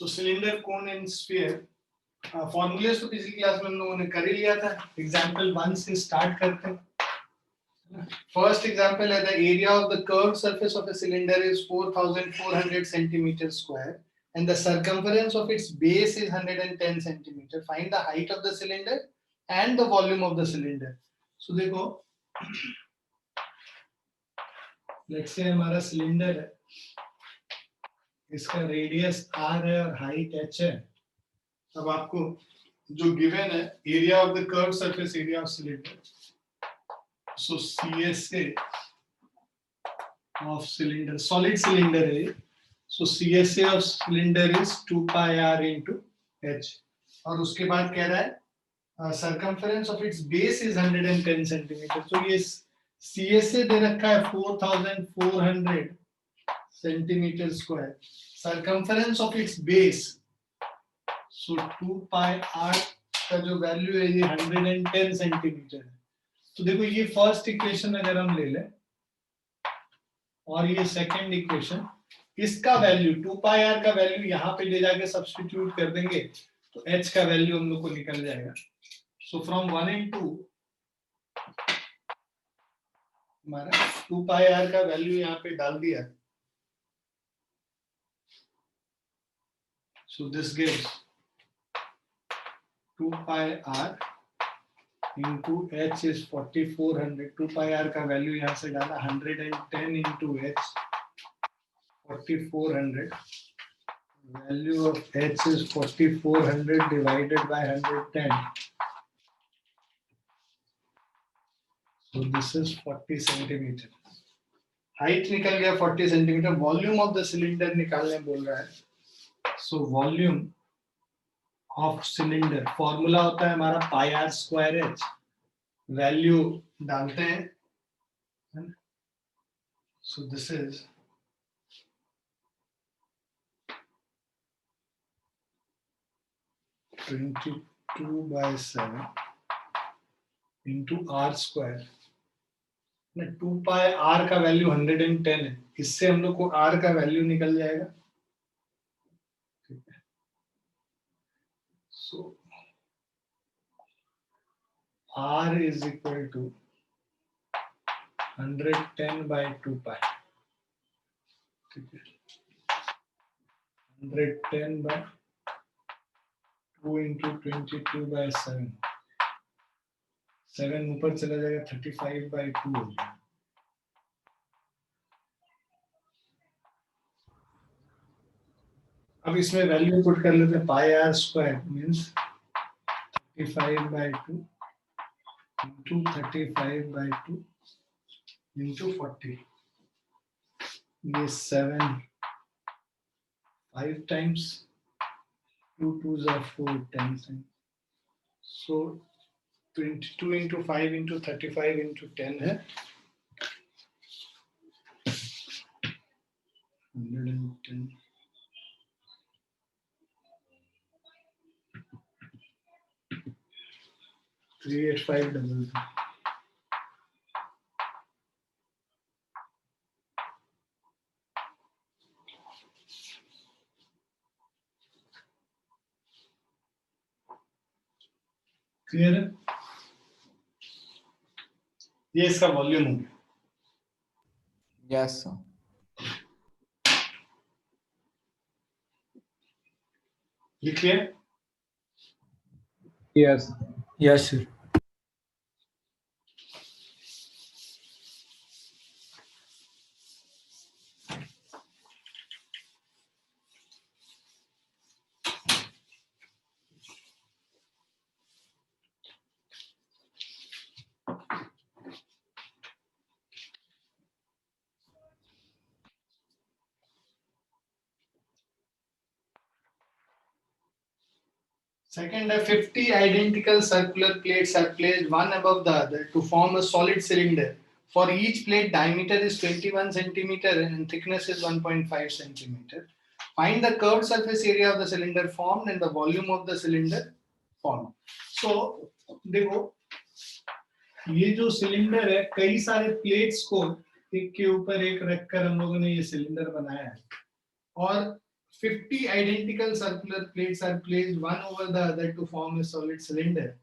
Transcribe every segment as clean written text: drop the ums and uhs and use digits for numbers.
So cylinder, cone and sphere. फॉर्मूले तो पिछली क्लास में हम लोगों ने कर ही लिया था. एग्जांपल 1 से स्टार्ट करते हैं. फर्स्ट एग्जांपल है, the area of the curved surface of a cylinder is 4400 centimetre square and the circumference of its base is 110 centimeter. Find the height of the cylinder and the volume of the cylinder. So देखो, let's say हमारा cylinder है, इसका radius r है और height h है. अब आपको जो गिवन है, area of the curved surface, area of cylinder, so CSA of cylinder, solid cylinder है, so CSA of cylinder is 2 pi r into h. और उसके बाद कह रहा है circumference of its base is 110 centimeter. तो ये CSA दे रखा है 4400 centimeter square. Circumference of its base, so 2 pi r का जो वैल्यू है ये 110 सेंटीमीटर है. तो देखो ये फर्स्ट इक्वेशन अगर हम ले लें और ये सेकंड इक्वेशन, इसका वैल्यू 2 पाई r का वैल्यू यहाँ पे ले जाके सब्स्टिट्यूट कर देंगे तो h का वैल्यू हम लोग को निकल जाएगा. सो फ्रॉम 1 and 2 हमारा 2 पाई r का वैल्यू यहाँ पे डाल दिया. So this gives 2 pi r into h is 4400. 2 pi r का वैल्यू यहाँ से डाला 110 into h 4400. Value of h is 4400 divided by 110. So this is 40 centimeter. Height निकल गया 40 centimeter. Volume of the cylinder निकालने बोल रहा है. So volume of cylinder formula होता है हमारा pi r square h. Value डालते हैं. So this is 22 by 7 into r square. 2 pi r का वैल्यू 110 है, इससे हम लोग को r का वैल्यू निकल जाएगा. So r is equal to 110 by 2 pi. 110 by 2 into 22 by 7. 7 ऊपर चला जाएगा 35 by 2 हो जाएगा. अब इसमें वैल्यू पुट कर लेते हैं. पाई are square means 35 by 2 into 35 by 2 into 40. ये 7 5 times 2 2s are 4 10 times. So 22 into 5 into 35 into 10 है 110. Three 8 5 double. क्लियर है? ये इसका वॉल्यूम हो गया. Yes sir. ये clear? Yes yes sir. Second, 50 identical circular plates are placed one above the other to form a solid cylinder. For each plate, diameter is 21 centimeter and thickness is 1.5 centimeter. Find the curved surface area of the cylinder formed and the volume of the cylinder formed. So, देखो, ये जो cylinder है, कई सारे plates को एक के ऊपर एक रखकर हम लोगों ने ये सिलेंडर बनाया है. और 50 identical circular plates are placed one over the other to form a solid cylinder.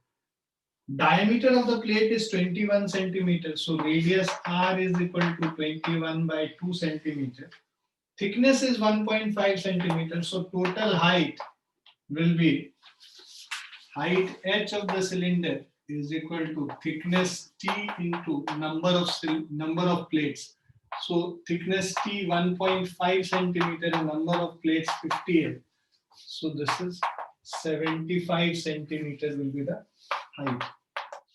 Diameter of the plate is 21 centimeters. So radius R is equal to 21 by 2 centimeters. Thickness is 1.5 centimeters. So total height will be height h of the cylinder is equal to thickness T into number of plates. So thickness T 1.5 centimeter and number of plates 50. So this is 75 centimeters will be the height.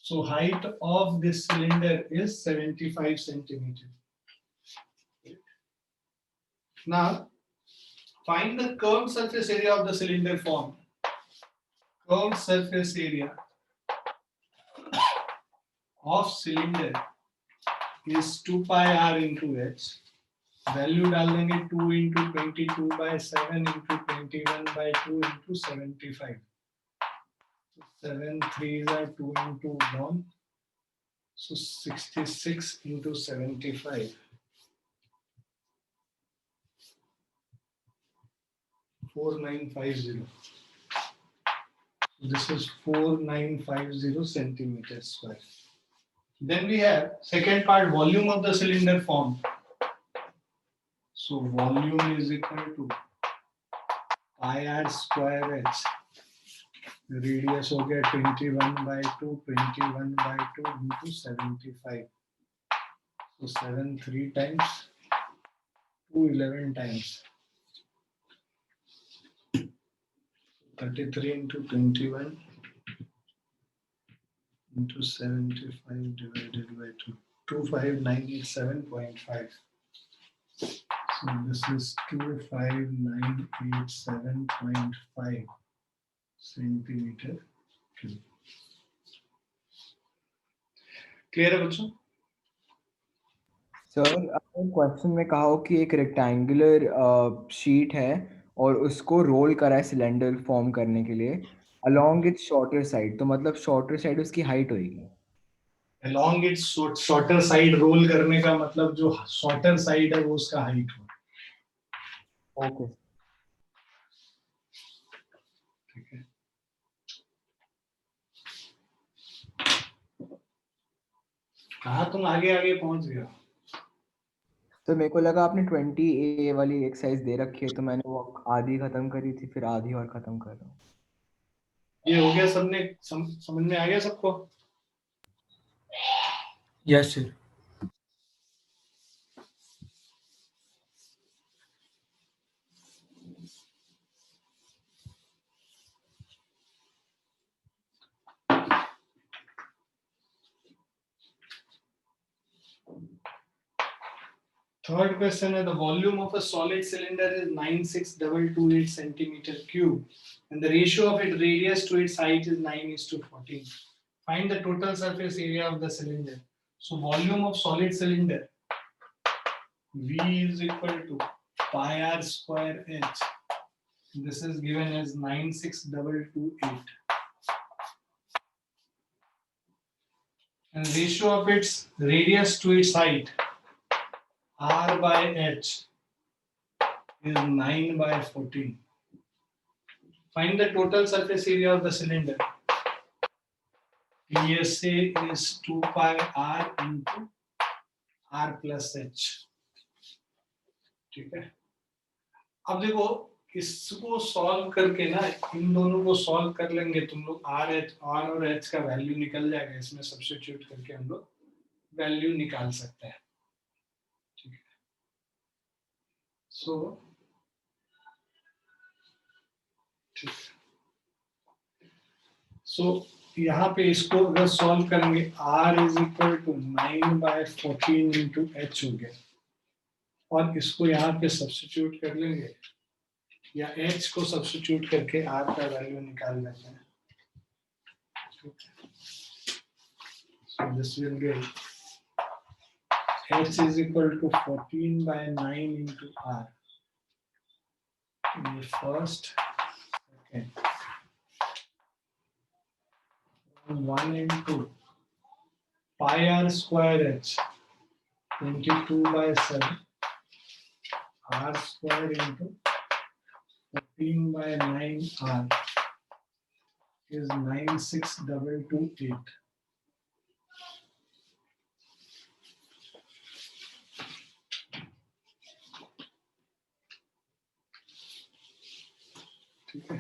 So height of this cylinder is 75 centimeters. Now find the curved surface area of the cylinder formed. Curved surface area of cylinder is 2 pi r into h. Value डाल देंगे 2 into 22 by 7 into 21 by 2 into 75. 7 3s are 2 into 1. So 66 into 75. 4950. This is 4950 centimeters square. Then we have second part, volume of the cylinder formed. So volume is equal to pi r square h. Radius हो गया 21 by 2, 21 by 2 into 75. So 7 3 times, 2 11 times. 33 into 21 into 75 divided by 2. 25987.5. So this is 25987.5 centimeter cube. Clear है बच्चों? Sir आपने question में कहा हो कि एक रेक्टेंगुलर शीट है और उसको रोल करा है सिलेंडर फॉर्म करने के लिए अलोंग इट्स शॉर्टर साइड, तो मतलब शॉर्टर साइड उसकी हाइट होगी. Along its shorter side roll करने का मतलब जो shorter side है वो उसका height हो. ओके. ठीक है. कहाँ तुम आगे आगे पहुंच गया? तो मेरे को लगा आपने 20A वाली एक्सरसाइज दे रखी है, तो मैंने वो आधी खत्म करी थी, फिर आधी और खत्म कर रहा हूँ. ये हो गया, सबने समझ में आ गया सबको? Yes sir. Third question is the volume of a solid cylinder is 96228 centimeter cube and the ratio of its radius to its height is 9:14. Find the total surface area of the cylinder. So volume of solid cylinder V is equal to pi r square h. This is given as 96228. And ratio of its radius to its height R by H is 9/14. Find the total surface area of the cylinder. PSA is 2 pi R into R plus H. ठीक है. अब देखो इसको solve करके ना, इन दोनों को solve कर लेंगे तुम लोग. R और H का वैल्यू निकल जाएगा. इसमें सब्स्टिट्यूट करके हम लोग वैल्यू निकाल सकते हैं. ठीक है. सो ठीक है. सो यहाँ पे इसको अगर सॉल्व करेंगे R is equal to 9/14 into h हो गया और इसको यहाँ पे सब्स्टिट्यूट कर लेंगे या H को सब्स्टिट्यूट करके R का वैल्यू निकाल लेते हैं. So this will get H is equal to 14/9 into R. In the first, second. 1 into pi r square h 22/7 r square into 14 by 9 R is 96228. ठीक है,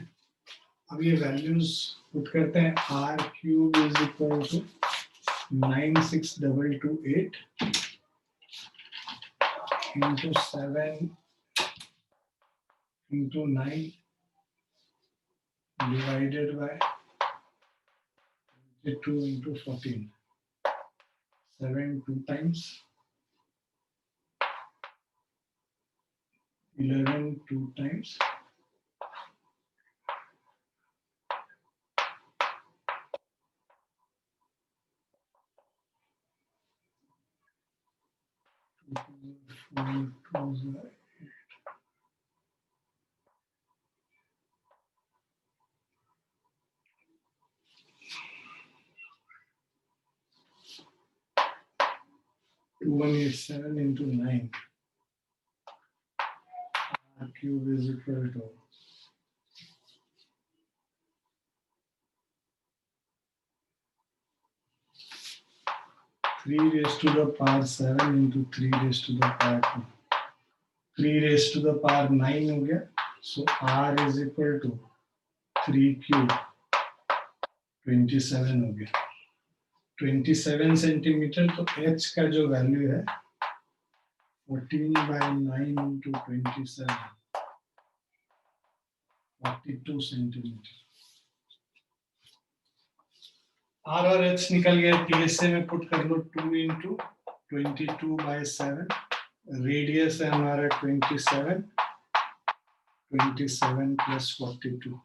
अब ये वैल्यूज पुट करते हैं. R cube is equal to 96228 into 7 into 9 divided by 2 into 14. 7 2 times, 11 2 times, 2187 into 9. R cube is equal to 3 raised to the power 7 into 3 raised to the power 2. 3 raised to the power 9 हो गया. So R is equal to 3 cube 27 हो गया. 27 centimetre. तो H का जो value है 14 by 9 into 27, 42 centimetre. R और H निकल गया. TSA में पुट कर लो. 2 into 22 by 7. रेडियस है हमारा 27. 27 plus 42.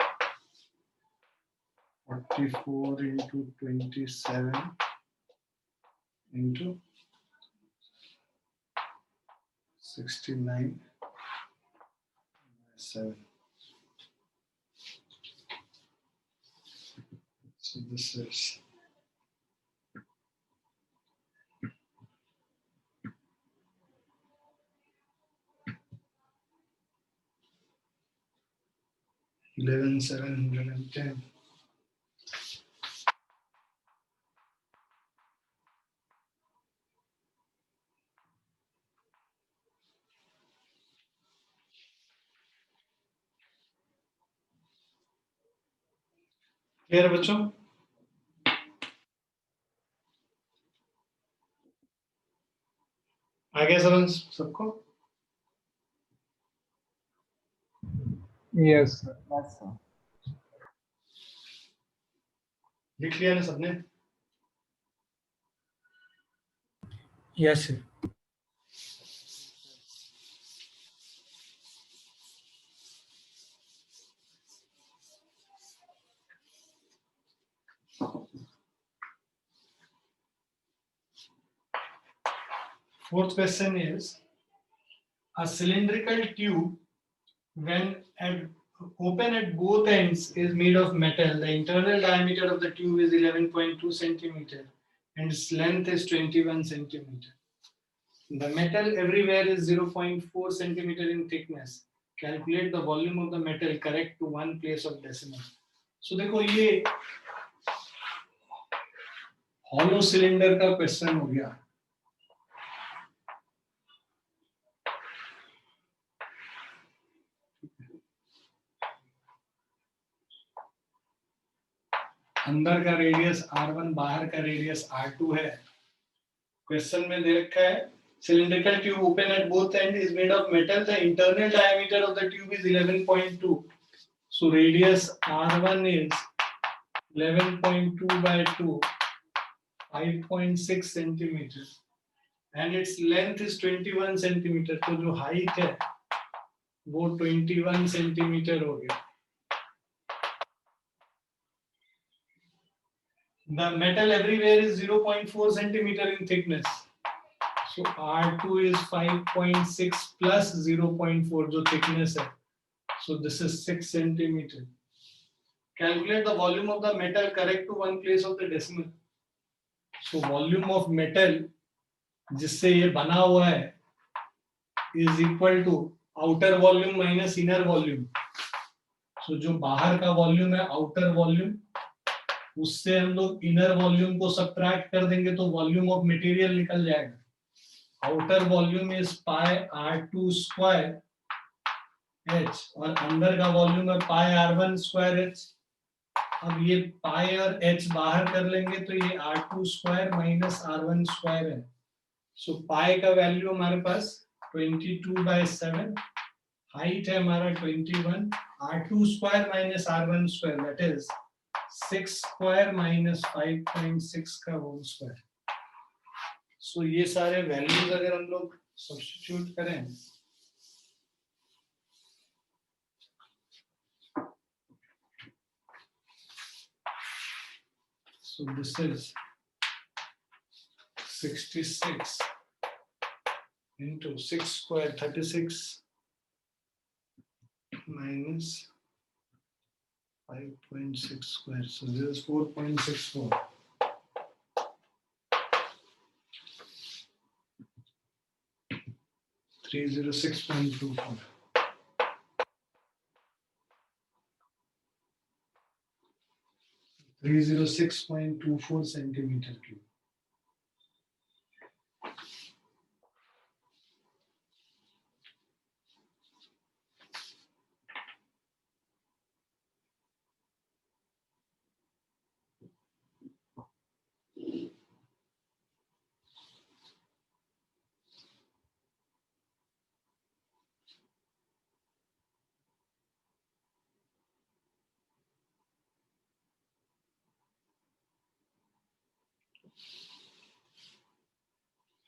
44 into 27 into 69 by 7. So this is 11,710. Clear बच्चों? आगे समझ सबको? Yes, sir. Yes, sir. लिख लिया ना सबने? Yes, sir. Fourth question is, a cylindrical tube when open at both ends is made of metal. The internal diameter of the tube is 11.2 centimeter and its length is 21 centimeter. The metal everywhere is 0.4 centimeter in thickness. Calculate the volume of the metal correct to one place of decimal. So देखो ये hollow cylinder का question हो गया. अंदर का radius R1, बाहर का radius R2 है. क्वेश्चन में दे रखा है cylindrical tube open at both ends is made of metal. The internal diameter of the tube is 11.2. So radius R1 is 11.2 by 2, 5.6 centimeter, and its length is 21 centimeter. तो जो height है वो 21 centimeter हो गया. The metal everywhere is 0.4 centimeter in thickness. So R2 is 5.6 plus 0.4 जो thickness है. So this is 6 centimeter. Calculate the volume of the metal correct to one place of the decimal. So volume of metal जिससे ये बना हुआ है is equal to outer volume minus inner volume. तो जो बाहर का वॉल्यूम है आउटर वॉल्यूम, उससे हम लोग इनर वॉल्यूम को सब्ट्रैक्ट कर देंगे तो वॉल्यूम ऑफ मटेरियल निकल जाएगा। Outer volume is pi r2 square h और अंदर का वॉल्यूम है पाई r1 स्क्वायर h। अब ये पाई और h बाहर कर लेंगे तो ये r2 square minus r1 square है। सो पाई का वैल्यू हमारे पास 22/7, हाइट है हमारा 21, r2 square minus r1 square that is 6 square minus 5.6 का होल स्क्वायर। सो ये सारे वैल्यूज अगर हम लोग सब्स्टिट्यूट करें so this is 66 into 6 square 36 minus 5.6 square, so this is 4.64. $306.24. $306.24 centimeter cube.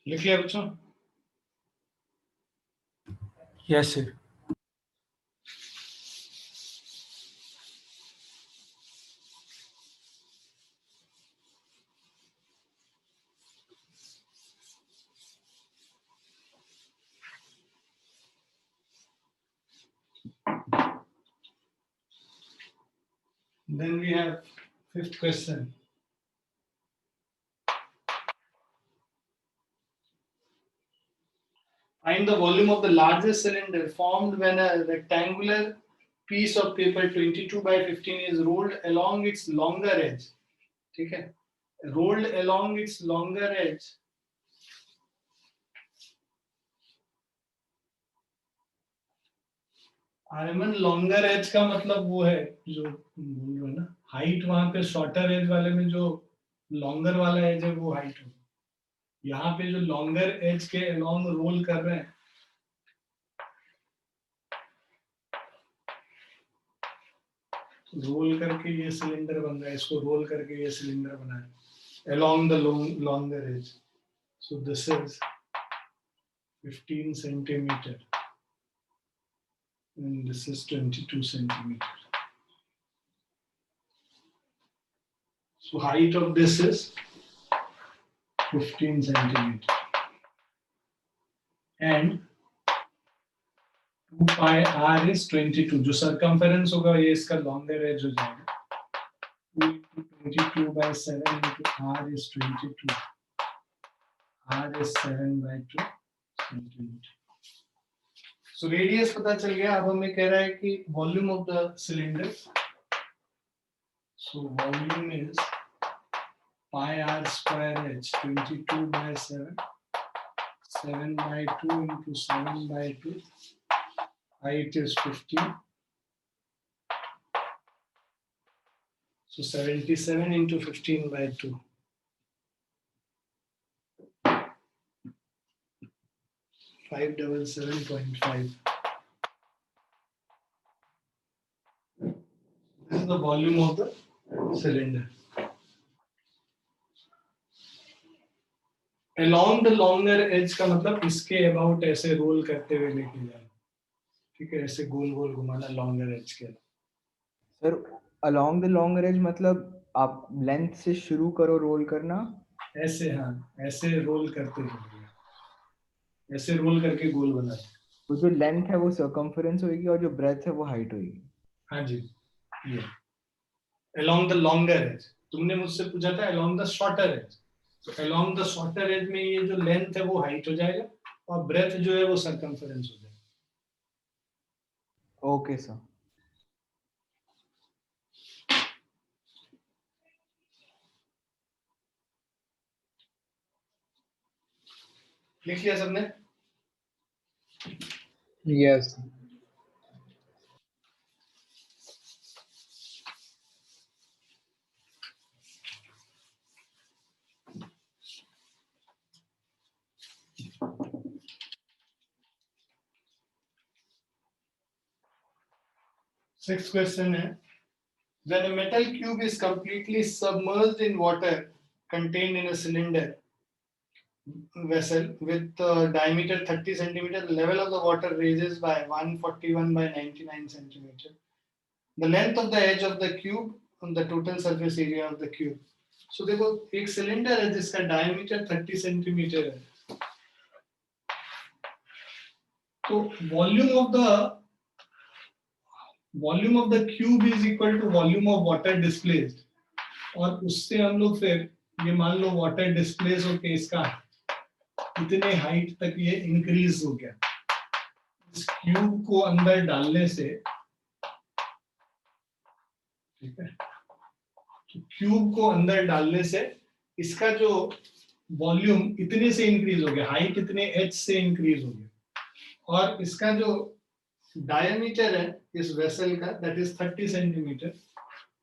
लिख लिया बच्चों? Yes, sir. Then we have fifth question. Find the volume of the largest cylinder formed when a rectangular piece of paper 22/15 is rolled along its longer edge. ठीक है? Rolled along its longer edge. आर्मन longer edge का मतलब वो है जो बोल रहे हो ना, हाइट वहां पे शॉर्टर एज वाले में जो लॉन्गर वाला एज है वो हाइट हो। यहाँ पे जो लॉन्गर एज के अलोंग रोल कर रहे हैं, रोल करके ये सिलेंडर बन रहा है, इसको रोल करके ये सिलेंडर बना है along the longer edge. So this is 15 centimeter and this is 22 centimeter. So height of this is 15 centimeter and 2 pi r is 22. जो circumference होगा ये इसका longer edge हो जाएगा। 2 into 22/7 into r is 22. r is 7/2 centimeter. So radius पता चल गया। अब हमें कह रहा है कि volume of the cylinder. So volume is pi r square h 22/7, 7/2 into 7/2. Height is 15. So 77 into 15/2. 577.5. This is the volume of the cylinder. Along the longer edge का मतलब इसके about ऐसे रोल करते हुए लेके जाना, ठीक है, ऐसे गोल गोल घुमाना longer edge के। Sir along the longer edge मतलब आप लेंथ से शुरू करो रोल करना, ऐसे, हाँ, ऐसे रोल करते हुए, ऐसे रोल करके गोल बना। तो जो लेंथ है वो सर्कमफरेंस होगी और जो ब्रेथ है वो हाइट होगी। हाँ जी, ये along the longer edge। तुमने मुझसे पूछा था along the shorter edge, तो along the shorter edge में ये जो लेंथ है वो हाइट हो जाएगा और ब्रेथ जो है वो सर्कमफरेंस हो जाएगा। Okay sir. लिख लिया सबने? Yes. Sixth question है, when a metal cube is completely submerged in water contained in a cylinder vessel with diameter 30 centimeter, the level of the water raises by 141 by 99 centimeter. The length of the edge of the cube on the total surface area of the cube. So देखो एक cylinder है जिसका diameter 30 centimetre है, तो volume of the cube is equal to volume of water displaced, और उससे हम लोग फिर ये मान लो वाटर डिस्प्लेस होके इसका इतने हाइट तक ये इंक्रीज हो गया, इस क्यूब को अंदर डालने से, ठीक है, तो क्यूब को अंदर डालने से इसका जो वॉल्यूम इतने से इंक्रीज हो गया, हाइट इतने एच से इंक्रीज हो गया, और इसका जो डायमीटर है इस वेसल का that is 30 centimetre,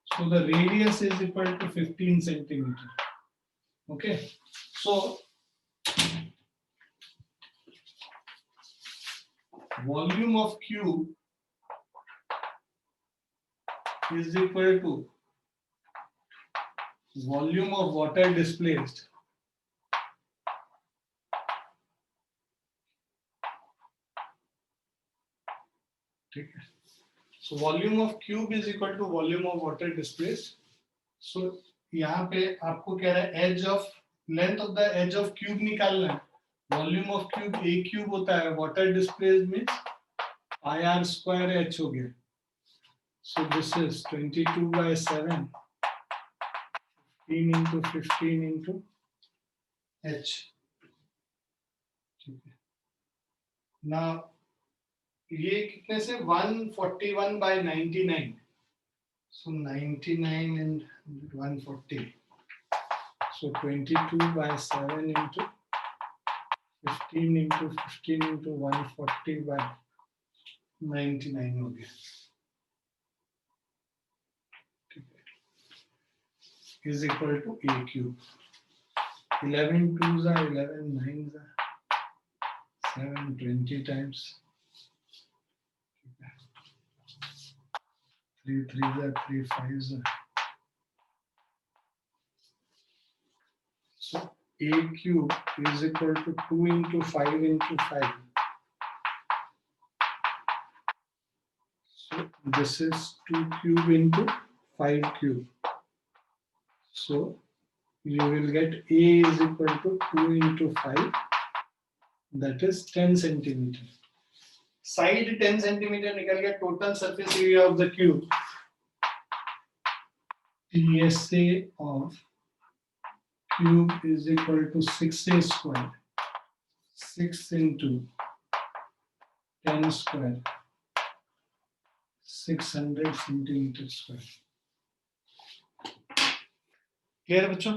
so the radius is equal to 15 centimetre. Okay, so volume of cube is equal to volume of water displaced ठीक है. So volume of cube is equal to volume of water displaced. So यहाँ पे आपको कह रहा है edge of length of the edge of cube निकालना है. Volume of cube a cube होता है, water displaced means pi r square h हो गया. So this is 22 by 7, 15 into 15 into h. ठीक है. Now ये कितने से 141 by 99. So 99 and 140. So 22 by 7 into 15 into 15 into 140 by 99 हो गया. Is equal to a cube. 11 2s are 11 9s are 7 20 times. 3 3s are 3 5s are. So a cube is equal to 2 into 5 into 5. So this is 2 cube into 5 cube. So you will get a is equal to 2 into 5, that is 10 centimeter. Side 10 centimeter निकल गया. Total surface area of the cube, TSA of cube is equal to 6a square, 6 into 10 square, 600 centimeter square. Clear बच्चों?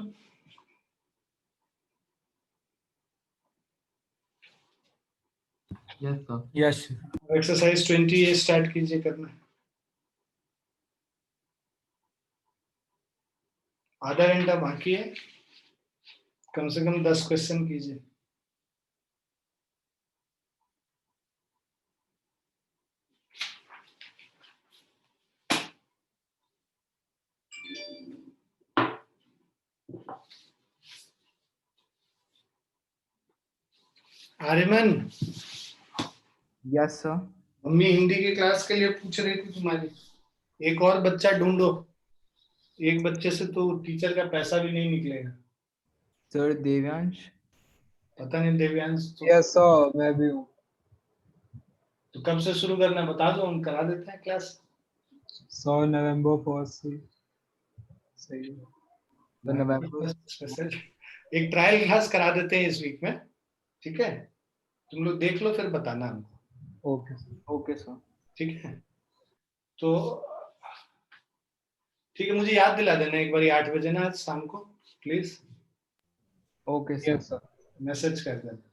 Yes, sir. Yes, sir. Exercise 20 ये start कीजिए करना. आधा घंटा बाकी है, कम से कम 10 क्वेश्चन कीजिए. Aryaman, yes sir. Mummy Hindi की क्लास के लिए पूछ रही थी तुम्हारी. एक और बच्चा ढूंढो. एक बच्चे से तो टीचर का पैसा भी नहीं निकलेगा. सर देव्यांश. पता नहीं देव्यांश तो, Yes, sir. मैं भी हूँ. तो कब से शुरू करना है बता दो, हम करा देते हैं क्लास. 100 November 1st से. सही है. तो नवंबर स्पेशल एक ट्रायल क्लास करा देते हैं इस वीक में. ठीक है, तुम लोग देख लो फिर बताना हमको. Okay sir. Okay sir. ठीक है, तो ठीक है, मुझे याद दिला देना एक बार 8 बजे ना आज शाम को please. Okay sir. Yes, sir. Message कर देना.